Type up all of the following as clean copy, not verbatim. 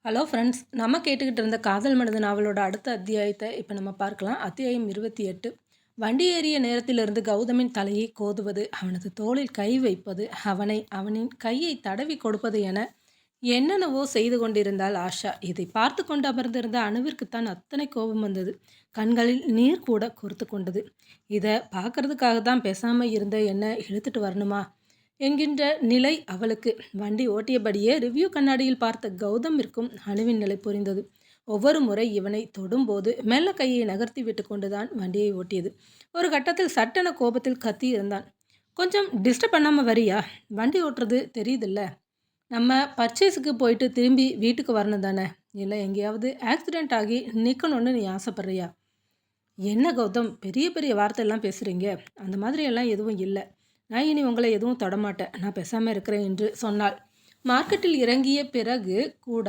Hello friends, நம்ம கேட்டுக்கிட்டு இருந்த காதல் மனது நாவலோட அடுத்த அத்தியாயத்தை இப்போ நம்ம பார்க்கலாம். அத்தியாயம் 28. வண்டி ஏறிய நேரத்திலிருந்து கௌதமின் தலையை கோதுவது, அவனது தோளில் கை வைப்பது, அவனின் கையை தடவி கொடுப்பது என என்னென்னவோ செய்து கொண்டிருந்தாள் ஆஷா. இதை பார்த்து கொண்டு அமர்ந்திருந்த அணுவிற்குத்தான் அத்தனை கோபம் வந்தது. கண்களில் நீர் கூட கொறுத்து கொண்டது. இதை பார்க்கறதுக்காக தான் பேசாமல் இருந்த என்ன இழுத்துட்டு வரணுமா என்கின்ற நிலை அவளுக்கு. வண்டி ஓட்டியபடியே ரிவ்யூ கண்ணாடியில் பார்த்த கௌதமிற்கும் அணுவின் நிலை புரிந்தது. ஒவ்வொரு முறை இவனை தொடும்போது மெல்ல கையை நகர்த்தி விட்டு கொண்டுதான் வண்டியை ஓட்டியது. ஒரு கட்டத்தில் சட்டென கோபத்தில் கத்தி இருந்தான். கொஞ்சம் டிஸ்டர்ப் பண்ணாமல் வரியா? வண்டி ஓட்டுறது தெரியுதில்ல. நம்ம பர்ச்சேஸுக்கு போயிட்டு திரும்பி வீட்டுக்கு வரணும் தானே? இல்லை எங்கேயாவது ஆக்சிடெண்ட் ஆகி நிற்கணும்னு நீ ஆசைப்பட்றியா? என்ன கௌதம், பெரிய பெரிய வார்த்தையெல்லாம் பேசுகிறீங்க. அந்த மாதிரியெல்லாம் எதுவும் இல்லை. நான் இனி உங்களை எதுவும் தொடமாட்டேன். நான் பேசாமல் இருக்கிறேன் என்று சொன்னாள். மார்க்கெட்டில் இறங்கிய பிறகு கூட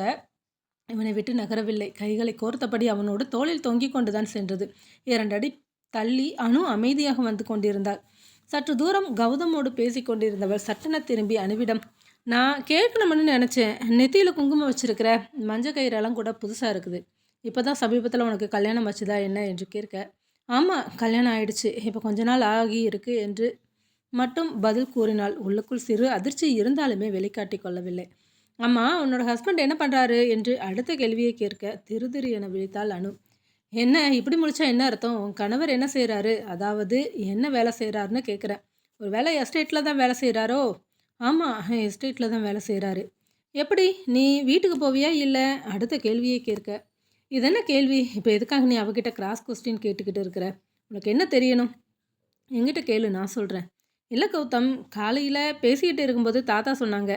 இவனை விட்டு நகரவில்லை. கைகளை கோர்த்தபடி அவனோடு தோளில் தொங்கிக் கொண்டுதான் சென்றது. 2 அடி தள்ளி அணு அமைதியாக வந்து கொண்டிருந்தாள். சற்று தூரம் கௌதமோடு பேசி கொண்டிருந்தவள் சட்டென திரும்பி அணுவிடம், நான் கேட்கணும்னு நினச்சேன். நெத்தியில் குங்குமம் வச்சிருக்கிற, மஞ்சள் கயிறெல்லாம் கூட புதுசாக இருக்குது. இப்போ தான் சமீபத்தில் உனக்கு கல்யாணம் வச்சுதா என்ன என்று கேட்க, ஆமாம் கல்யாணம் ஆயிடுச்சு, இப்போ கொஞ்ச நாள் ஆகி இருக்கு என்று மட்டும் பதில் கூறினாள். உள்ளுக்குள் சிறு அதிர்ச்சி இருந்தாலுமே வெளிக்காட்டி கொள்ளவில்லை. அம்மா, உன்னோட ஹஸ்பண்ட் என்ன பண்ணுறாரு என்று அடுத்த கேள்வியை கேட்க திரு என விழித்தாள் அனு. என்ன இப்படி முடிச்சா என்ன அர்த்தம்? உன் கணவர் என்ன செய்கிறாரு? அதாவது என்ன வேலை செய்கிறாருன்னு கேட்குறேன். ஒரு வேலை எஸ்டேட்டில் தான் வேலை செய்கிறாரோ? ஆமாம், எஸ்டேட்டில் தான் வேலை செய்கிறாரு. எப்படி, நீ வீட்டுக்கு போவியா இல்லை? அடுத்த கேள்வியை கேட்க, இது என்ன கேள்வி? இப்போ எதுக்காக நீ அவகிட்ட கிராஸ் கொஸ்டின் கேட்டுக்கிட்டு இருக்கிற? உனக்கு என்ன தெரியணும்? என்கிட்ட கேளு, நான் சொல்கிறேன். இல்லை கௌதம், காலையில் பேசிக்கிட்டு இருக்கும்போது தாத்தா சொன்னாங்க,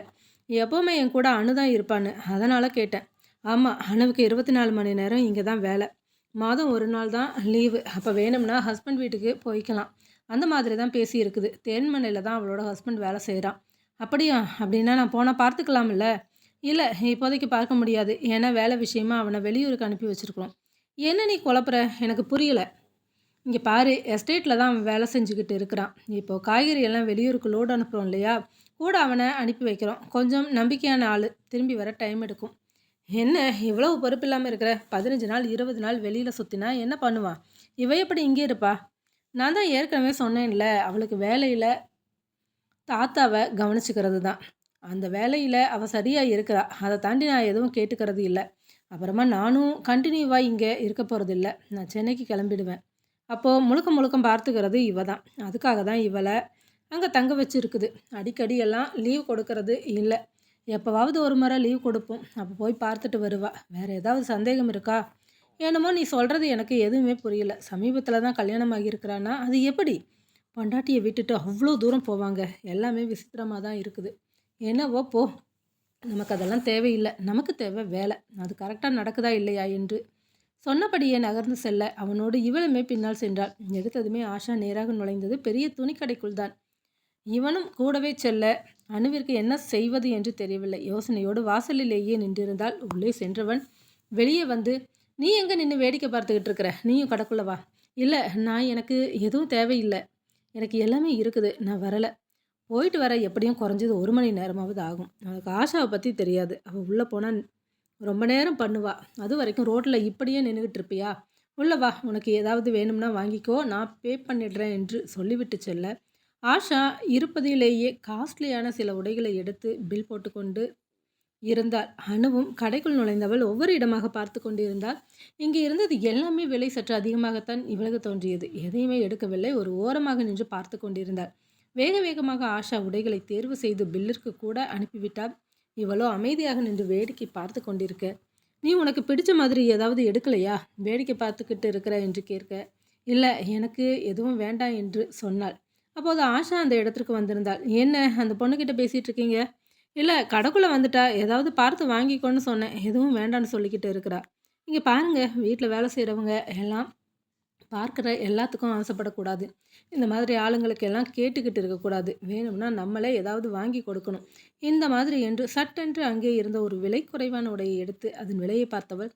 எப்போவுமே என் கூட அணு தான் இருப்பான்னு. அதனால் கேட்டேன். ஆமாம், அணுவுக்கு 24 மணி நேரம் இங்கே தான் வேலை. மாதம் ஒரு நாள் தான் லீவு. அப்போ வேணும்னா ஹஸ்பண்ட் வீட்டுக்கு போய்க்கலாம். அந்த மாதிரி தான் பேசியிருக்குது. தேன்மனையில் தான் அவளோட ஹஸ்பண்ட் வேலை செய்கிறான். அப்படியா? அப்படின்னா நான் போனால் பார்த்துக்கலாம்ல? இல்லை, இப்போதைக்கு பார்க்க முடியாது. ஏன்னா வேலை விஷயமா அவனை வெளியூருக்கு அனுப்பி வச்சுருக்கோம். என்ன நீ குழப்புற? எனக்கு புரியலை. இங்கே பாரு, எஸ்டேட்டில் தான் அவன் வேலை செஞ்சுக்கிட்டு இருக்கிறான். இப்போது காய்கறி எல்லாம் வெளியூருக்கு லோடு அனுப்புகிறோம் இல்லையா? கூட அவனை அனுப்பி வைக்கிறோம். கொஞ்சம் நம்பிக்கையான ஆள். திரும்பி வர டைம் எடுக்கும். என்ன இவ்வளவு பொறுப்பு இல்லாமல் இருக்கிற? 15 நாள் 20 நாள் வெளியில் சுற்றினா என்ன பண்ணுவான்? இவ எப்படி இங்கே இருப்பா? நான் தான் ஏற்கனவே சொன்னேன்ல, அவளுக்கு வேலையில் தாத்தாவை கவனிச்சுக்கிறது தான். அந்த வேலையில் அவள் சரியாக இருக்கிறா. அதை தாண்டி நான் எதுவும் கேட்டுக்கிறது இல்லை. அப்புறமா நானும் கண்டினியூவாக இங்கே இருக்க போகிறது இல்லை. நான் சென்னைக்கு கிளம்பிடுவேன். அப்போது முழுக்க முழுக்க பார்த்துக்கிறது இவ தான். அதுக்காக தான் இவளை அங்கே தங்க வச்சுருக்குது. அடிக்கடி எல்லாம் லீவ் கொடுக்கறது இல்லை. எப்போவாவது ஒரு முறை லீவ் கொடுப்போம். அப்போ போய் பார்த்துட்டு வருவா. வேறு ஏதாவது சந்தேகம் இருக்கா? என்னமோ நீ சொல்கிறது எனக்கு எதுவுமே புரியல. சமீபத்தில் தான் கல்யாணம் ஆகியிருக்கிறான்னா அது எப்படி? பொண்டாட்டியை விட்டுட்டு அவ்வளோ தூரம் போவாங்க. எல்லாமே விசித்திரமாக தான் இருக்குது. என்னவோ போ, நமக்கு அதெல்லாம் தேவையில்லை. நமக்கு தேவை வேலை. அது கரெக்டாக நடக்குதா இல்லையா என்று சொன்னபடியே நகர்ந்து செல்ல அவனோடு இவளுமே பின்னால் சென்றாள். எடுத்ததுமே ஆஷா நேராக நுழைந்தது பெரிய துணிக்கடைக்குள் தான். இவனும் கூடவே செல்ல அணுவிற்கு என்ன செய்வது என்று தெரியவில்லை. யோசனையோடு வாசலிலேயே நின்றிருந்தால் உள்ளே சென்றவன் வெளியே வந்து, நீ எங்கே நின்று வேடிக்கை பார்த்துக்கிட்டு இருக்கிற? நீயும் கடைக்குள்ள வா. இல்லை, எனக்கு எதுவும் தேவையில்லை. எனக்கு எல்லாமே இருக்குது. நான் வரலை. போயிட்டு வர எப்படியும் குறைஞ்சது 1 மணி நேரமாவது ஆகும். அவனுக்கு ஆஷாவை பற்றி தெரியாது. அவள் உள்ளே போனால் ரொம்ப நேரம் பண்ணுவா. அது வரைக்கும் ரோட்டில் இப்படியே நின்றுக்கிட்டு இருப்பியா? உள்ள வா, உனக்கு ஏதாவது வேணும்னா வாங்கிக்கோ, நான் பே பண்ணிடுறேன் என்று சொல்லிவிட்டு செல்ல, ஆஷா இருப்பதிலேயே காஸ்ட்லியான சில உடைகளை எடுத்து பில் போட்டுக்கொண்டு இருந்தாள். அணுவும் கடைக்குள் நுழைந்தவள் ஒவ்வொரு இடமாக பார்த்து கொண்டிருந்தாள். இங்கே இருந்தது எல்லாமே விலை சற்று அதிகமாகத்தான் இவளுக்கு தோன்றியது. எதையுமே எடுக்கவில்லை. ஒரு ஓரமாக நின்று பார்த்து கொண்டிருந்தாள். வேக வேகமாக ஆஷா உடைகளை தேர்வு செய்து பில்லிற்கு கூட அனுப்பிவிட்டாள். இவளோ அமைதியாக நின்று வேடிக்கை பார்த்து கொண்டிருக்க, நீ உனக்கு பிடிச்ச மாதிரி ஏதாவது எடுக்கலையா? வேடிக்கை பார்த்துக்கிட்டு இருக்கிற என்று கேட்க, இல்லை எனக்கு எதுவும் வேண்டாம் என்று சொன்னாள். அப்போது ஆஷா அந்த இடத்திற்கு வந்திருந்தாள். என்ன அந்த பொண்ணுக்கிட்ட பேசிகிட்டு இருக்கீங்க? இல்லை, கடைக்குள்ளே வந்துட்டா. ஏதாவது பார்த்து வாங்கிக்கோன்னு சொன்னேன். எதுவும் வேண்டான்னு சொல்லிக்கிட்டு இருக்கிறா. இங்கே பாருங்கள், வீட்டில் வேலை செய்கிறவங்க எல்லாம் பார்க்குற எல்லாத்துக்கும் ஆசைப்படக்கூடாது. இந்த மாதிரி ஆளுங்களுக்கு எல்லாம் கேட்டுக்கிட்டு இருக்கக்கூடாது. வேணும்னா நம்மளே ஏதாவது வாங்கி கொடுக்கணும். இந்த மாதிரி என்று சட்டென்று அங்கே இருந்த ஒரு விலை குறைவான உடையை எடுத்து அதன் விலையை பார்த்தவள்,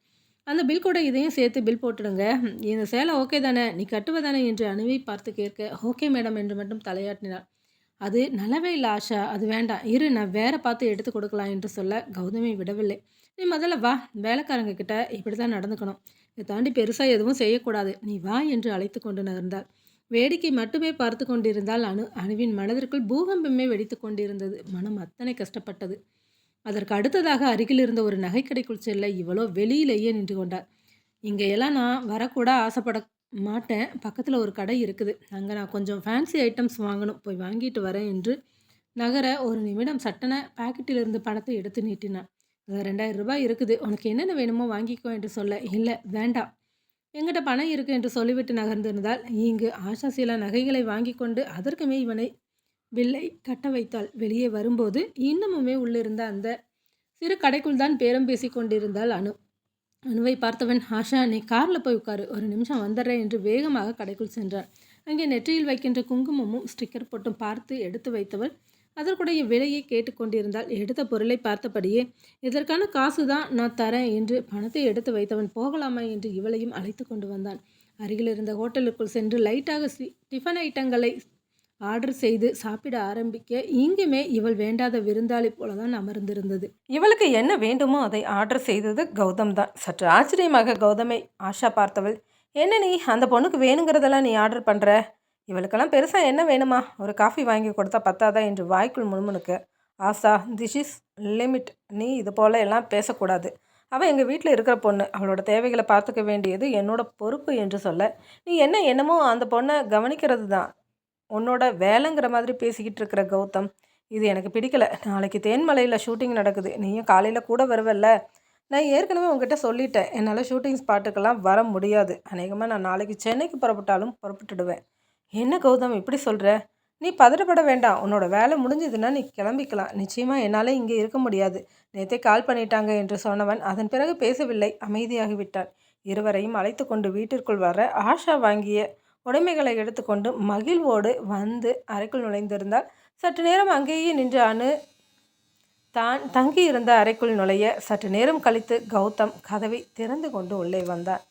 அந்த பில் கூட இதையும் சேர்த்து பில் போட்டுடுங்க. இந்த சேலை ஓகே தானே? நீ கட்டுவதானே என்று அணுவை பார்த்து கேட்க, ஓகே மேடம் என்று மட்டும் தலையாட்டினாள். அது நல்லாவே இல்லை ஆஷா, அது வேண்டாம். இரு, நான் வேற பார்த்து எடுத்து கொடுக்கலாம் என்று சொல்ல கௌதமி விடவில்லை. நீ முதல்ல வா, வேலைக்காரங்க கிட்ட இப்படி தான் நடந்துக்கணும். இதை தாண்டி பெருசாக எதுவும் செய்யக்கூடாது. நீ வா என்று அழைத்து கொண்டு நகர்ந்தாள். வேடிக்கை மட்டுமே பார்த்து கொண்டிருந்தால் அணுவின் மனதிற்குள் பூகம்பமே வெடித்து கொண்டிருந்தது. மனம் அத்தனை கஷ்டப்பட்டது. அதற்கு அடுத்ததாக அருகில் இருந்த ஒரு நகைக்கடைக்குள் செல்ல இவளோ வெளியிலேயே நின்று கொண்டாள். இங்கேயெல்லாம் நான் வரக்கூட ஆசைப்பட மாட்டேன். பக்கத்தில் ஒரு கடை இருக்குது. அங்கே நான் கொஞ்சம் ஃபேன்சி ஐட்டம்ஸ் வாங்கணும். போய் வாங்கிட்டு வரேன் என்று நகர ஒரு நிமிடம் சட்டென பாக்கெட்டிலிருந்து பணத்தை எடுத்து நீட்டினான். "அது ரூ. 2000 இருக்குது. உனக்கு என்னென்ன வேணுமோ வாங்கிக்கோ" என்று சொல்ல, "இல்லை வேண்டாம், எங்கிட்ட பணம் இருக்கு" என்று சொல்லிவிட்டு நகர்ந்திருந்தால், இங்கு ஆஷா சில நகைகளை வாங்கி கொண்டு அதற்குமே இவனை பில்லை கட்ட வைத்தாள். வெளியே வரும்போது இன்னமுமே உள்ளிருந்த அந்த சிறு கடைக்குள் தான் பேரம் பேசி கொண்டிருந்தாள் அனு. அனுவை பார்த்தவன், "ஆஷா, நீ காரில் போய் உட்காரு, ஒரு நிமிஷம் வந்துடுறேன்" என்று வேகமாக கடைக்குள் சென்றான். அங்கே நெற்றியில் வைக்கின்ற குங்குமமும் ஸ்டிக்கர் போட்டும் பார்த்து எடுத்து வைத்தவள் அதற்குடைய விலையை கேட்டுக்கொண்டிருந்தாள். எடுத்த பொருளை பார்த்தபடியே, "இதற்கான காசு தான் நான் தரேன்" என்று பணத்தை எடுத்து வைத்தவன் போகலாமா என்று இவளையும் அழைத்து கொண்டு வந்தான். அருகில் இருந்த ஹோட்டலுக்குள் சென்று லைட்டாக டிஃபன் ஐட்டங்களை ஆர்டர் செய்து சாப்பிட ஆரம்பிக்க, இங்குமே இவள் வேண்டாத விருந்தாளி போலதான் அமர்ந்திருந்தது. இவளுக்கு என்ன வேண்டுமோ அதை ஆர்டர் செய்தது கௌதம் தான். சற்று ஆச்சரியமாக கௌதமை ஆஷா பார்த்தவள், "என்ன நீ அந்த பொண்ணுக்கு வேணுங்கிறதெல்லாம் நீ ஆர்டர் பண்ணுற? இவளுக்கெல்லாம் பெருசாக என்ன வேணுமா? ஒரு காஃபி வாங்கி கொடுத்தா பத்தாதா?" என்று வாய்க்குள் முணுமுணுக்க, "ஆஷா, திஸ் இஸ் லிமிட். நீ இது போல எல்லாம் பேசக்கூடாது. அவள் எங்கள் வீட்டில் இருக்கிற பொண்ணு. அவளோட தேவைகளை பார்த்துக்க வேண்டியது என்னோட பொறுப்பு" என்று சொல்ல, "நீ என்னமோ அந்த பொண்ணை கவனிக்கிறது தான் உன்னோட வேலைங்கிற மாதிரி பேசிக்கிட்டு இருக்கிற கௌதம். இது எனக்கு பிடிக்கல. நாளைக்கு தேன்மலையில் ஷூட்டிங் நடக்குது. நீயும் காலையில் கூட வருவல்ல? நான் ஏற்கனவே உங்ககிட்ட சொல்லிட்டேன், என்னால் ஷூட்டிங் ஸ்பாட்டுக்கெல்லாம் வர முடியாது. அநேகமாக நான் நாளைக்கு சென்னைக்கு புறப்பட்டுடுவேன்." "என்ன கௌதம் இப்படி சொல்கிற? நீ பதட்டப்பட வேண்டாம். உன்னோட வேலை முடிஞ்சதுன்னா நீ கிளம்பிக்கலாம். நிச்சயமாக என்னால் இங்கே இருக்க முடியாது. நேற்றே கால் பண்ணிட்டாங்க" என்று சொன்னவன் அதன் பிறகு பேசவில்லை, அமைதியாகிவிட்டான். இருவரையும் அழைத்து கொண்டு வீட்டிற்குள் வர ஆஷா வாங்கிய உடைமைகளை எடுத்துக்கொண்டு மகிழ்வோடு வந்து அறைக்குள் நுழைந்திருந்தால், சற்று நேரம் அங்கேயே நின்ற அனு தான் தங்கியிருந்த அறைக்குள் நுழைய, சற்று நேரம் கழித்து கௌதம் கதவை திறந்து கொண்டு உள்ளே வந்தான்.